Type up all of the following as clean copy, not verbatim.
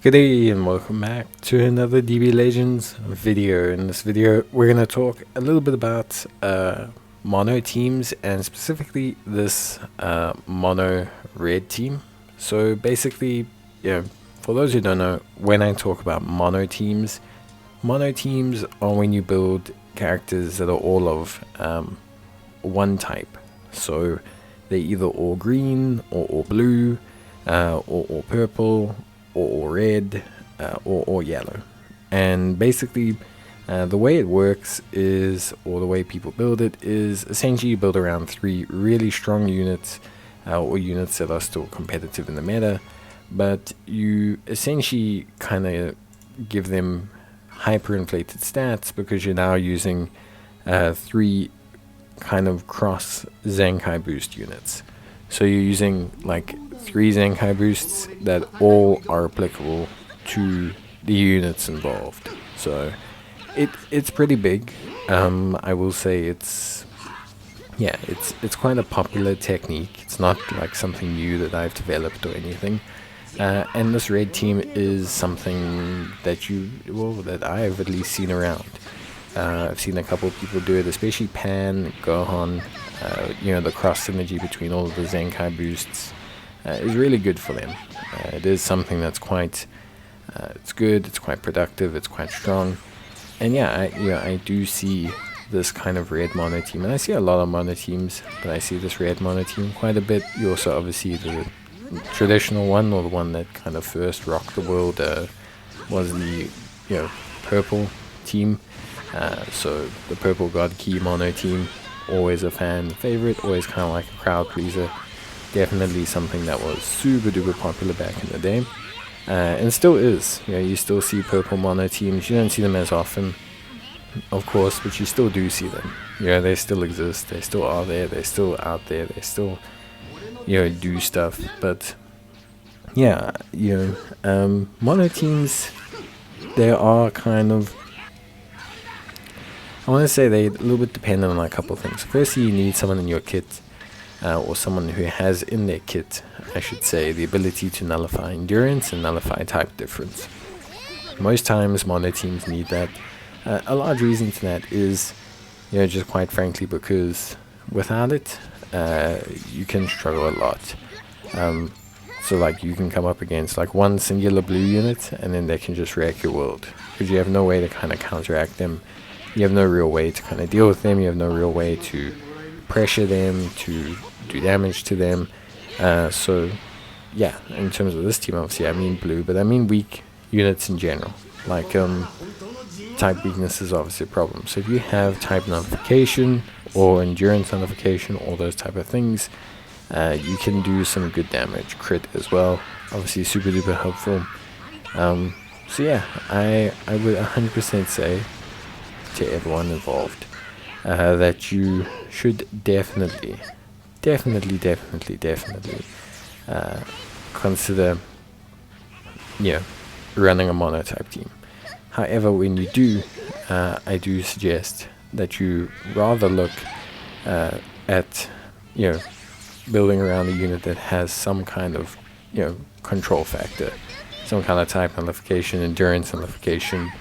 Good day and welcome back to another DB Legends video. In this video, we're going to talk a little bit about mono teams and specifically this mono red team. So basically, for those who don't know, when I talk about mono teams are when you build characters that are all of one type. So they're either all green or all blue or all purple or red or yellow. And basically the way it works is, or the way people build it is, essentially you build around 3 really strong units or units that are still competitive in the meta, but you essentially kind of give them hyperinflated stats because you're now using 3 kind of cross Zenkai boost units. So you're using like 3 Zenkai boosts that all are applicable to the units involved. So it's pretty big. I will say it's quite a popular technique. It's not like something new that I've developed or anything. And this red team is something that I've at least seen around. I've seen a couple of people do it, especially Pan, Gohan. The cross synergy between all of the Zenkai boosts is really good for them. It is something that's quite, it's good, it's quite productive, it's quite strong. And I do see this kind of red mono team, and I see a lot of mono teams, but I see this red mono team quite a bit. You also obviously the traditional one, or the one that kind of first rocked the world, was the purple team. So the purple God Key mono team, always a fan favorite, always kind of like a crowd pleaser. Definitely something that was super duper popular back in the day, and still is. You still see purple mono teams. You don't see them as often, of course, but you still do see them. They still exist. They still are there. They're still out there. They still do stuff. But mono teams, they are kind of, I want to say they're a little bit dependent on a couple of things. Firstly, you need someone in your kit, or someone who has in their kit, I should say, the ability to nullify endurance and nullify type difference. Most times, mono teams need that. A large reason to that is, just quite frankly, because without it, you can struggle a lot. So like you can come up against like one singular blue unit, and then they can just wreck your world because you have no way to kind of counteract them. You have no real way to kind of deal with them. You have no real way to pressure them, to do damage to them. In terms of this team, obviously I mean blue, but I mean weak units in general. Like type weakness is obviously a problem. So if you have type nullification or endurance nullification, all those type of things, you can do some good damage. Crit as well, obviously super duper helpful. I would 100% say to everyone involved that you should definitely consider running a monotype team. However, when you do, I do suggest that you rather look at building around a unit that has some kind of control factor, some kind of type nullification, endurance nullification.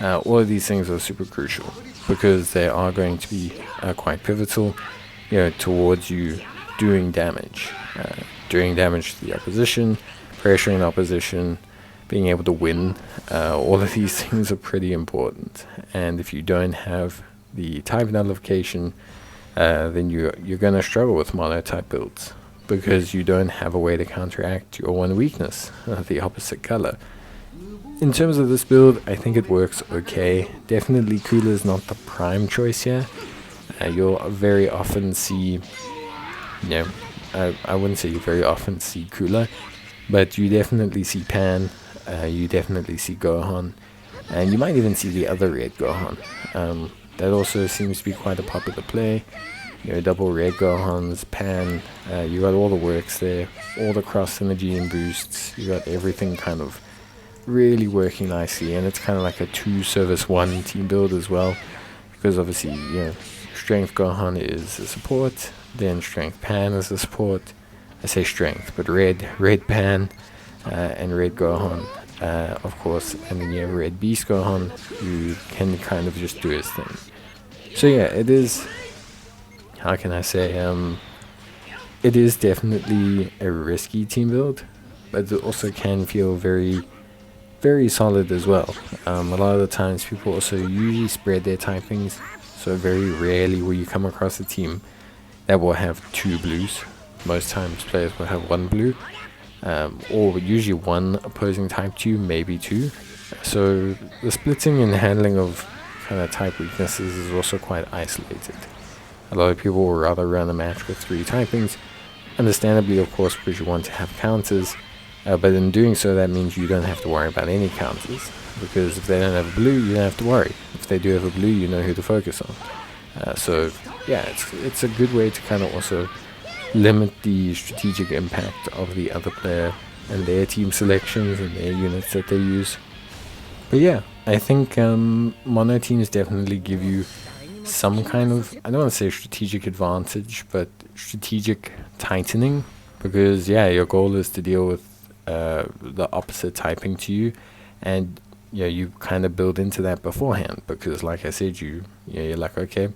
All of these things are super crucial because they are going to be quite pivotal, towards you doing damage to the opposition, pressuring the opposition, being able to win. All of these things are pretty important. And if you don't have the type nullification, then you're going to struggle with monotype builds because you don't have a way to counteract your one weakness, the opposite color. In terms of this build, I think it works okay. Definitely Cooler is not the prime choice here. You'll very often see, I wouldn't say you very often see Cooler, but you definitely see Pan, you definitely see Gohan, and you might even see the other red Gohan. That also seems to be quite a popular play. Double red Gohans, Pan, you got all the works there, all the cross synergy and boosts, you got everything kind of really working nicely, and it's kind of like a 2 service 1 team build as well, because obviously strength Gohan is a support, then strength Pan is a support. I say strength, but red Pan and red Gohan of course, and then you have Red Beast Gohan, who can kind of just do his thing. So yeah, it is, how can I say, it is definitely a risky team build, but it also can feel very, very solid as well. A lot of the times people also usually spread their typings, so very rarely will you come across a team that will have 2 blues. Most times players will have 1 blue, or usually 1 opposing type 2, maybe 2. So the splitting and handling of kind of type weaknesses is also quite isolated. A lot of people will rather run a match with 3 typings, understandably of course, because you want to have counters, but in doing so that means you don't have to worry about any counters, because if they don't have a blue you don't have to worry. If they do have a blue, you know who to focus on. So yeah, it's a good way to kind of also limit the strategic impact of the other player and their team selections and their units that they use. But yeah, I think mono teams definitely give you some kind of, I don't want to say strategic advantage, but strategic tightening, because yeah, your goal is to deal with the opposite typing to you, and yeah, you kind of build into that beforehand, because like I said, you're like, okay,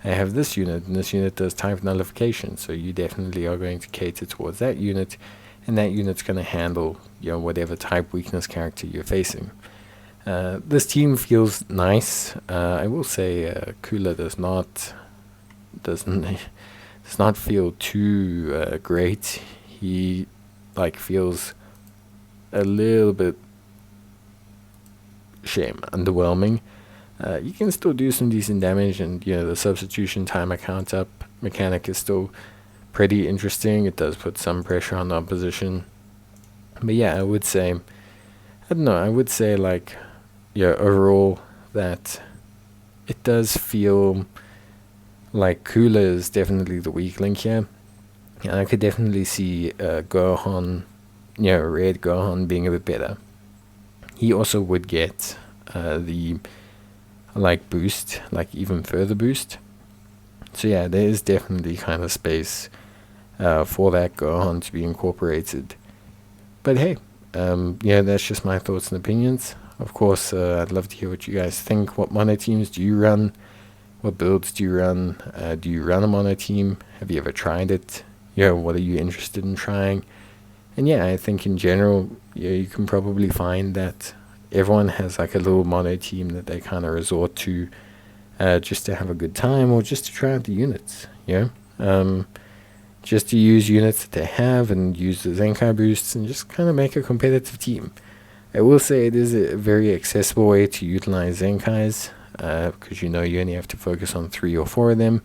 I have this unit, and this unit does type nullification, so you definitely are going to cater towards that unit, and that unit's going to handle whatever type weakness character you're facing. This team feels nice. I will say Cooler does not feel too great. He feels a little bit underwhelming. You can still do some decent damage, and the substitution timer count up mechanic is still pretty interesting. It does put some pressure on the opposition, but yeah, I would say overall that it does feel like Cooler is definitely the weak link here, and I could definitely see Gohan, Red Gohan being a bit better. He also would get the boost, even further boost. So yeah, there is definitely kind of space for that Gohan to be incorporated. But hey, that's just my thoughts and opinions. Of course, I'd love to hear what you guys think. What mono teams do you run? What builds do you run? Do you run a mono team? Have you ever tried it? What are you interested in trying? And yeah, I think in general, you can probably find that everyone has a little mono team that they kind of resort to just to have a good time, or just to try out the units, just to use units that they have and use the Zenkai boosts and just kind of make a competitive team. I will say it is a very accessible way to utilize Zenkais, because you only have to focus on 3 or 4 of them,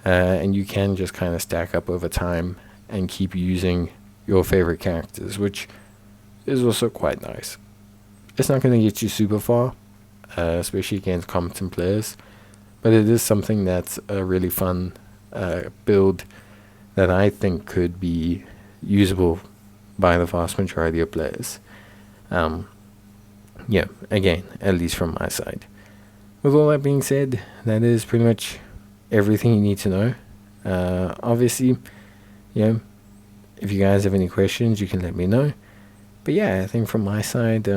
and you can just kind of stack up over time and keep using your favorite characters, which is also quite nice. It's not going to get you super far, especially against competent players, but it is something that's a really fun build that I think could be usable by the vast majority of players. Again, at least from my side. With all that being said, that is pretty much everything you need to know. Obviously, if you guys have any questions, you can let me know. But yeah, I think from my side,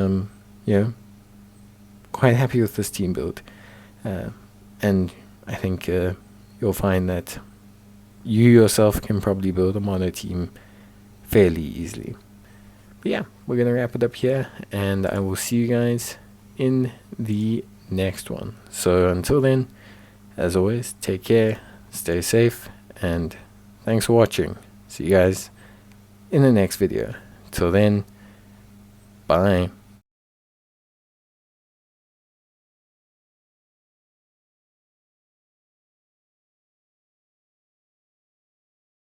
quite happy with this team build. And I think you'll find that you yourself can probably build a mono team fairly easily. But yeah, we're going to wrap it up here, and I will see you guys in the next one. So until then, as always, take care, stay safe, and thanks for watching. See you guys in the next video. Till then, bye.